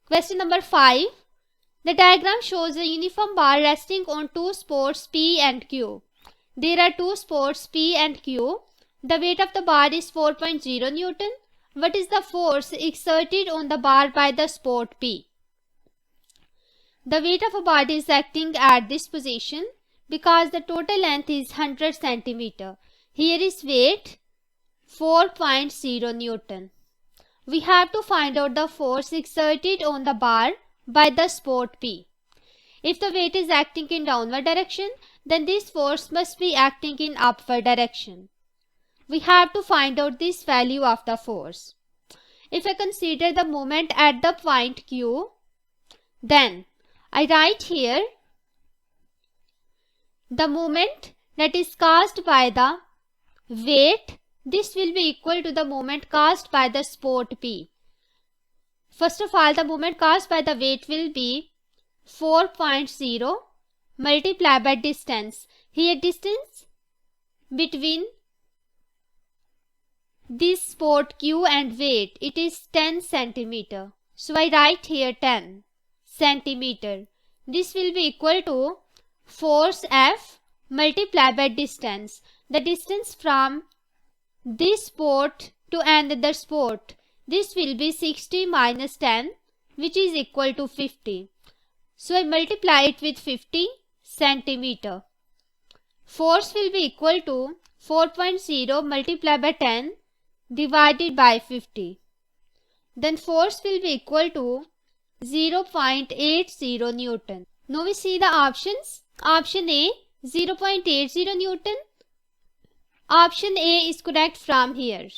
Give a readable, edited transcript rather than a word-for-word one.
Question number 5. The diagram shows a uniform bar resting on two supports P and Q. There are two supports P and Q. The weight of the bar is 4.0 Newton. What is the force exerted on the bar by the support P? The weight of a body is acting at this position because the total length is 100 cm. Here is weight 4.0 Newton. We have to find out the force exerted on the bar by the support P. If the weight is acting in downward direction, then this force must be acting in upward direction. We have to find out this value of the force. If I consider the moment at the point Q, then I write here the moment that is caused by the weight. This will be equal to the moment caused by the support P. First of all, the moment caused by the weight will be 4.0 multiplied by distance. Here distance between this support Q and weight, it is 10 cm. So I write here 10 cm. This will be equal to force F multiplied by distance. The distance from this support to another support, this will be 60 minus 10, which is equal to 50. So I multiply it with 50 cm. Force will be equal to 4.0 multiplied by 10 divided by 50. Then force will be equal to 0.80 Newton. Now we see the options. Option A, 0.80 Newton. Option A is correct from here.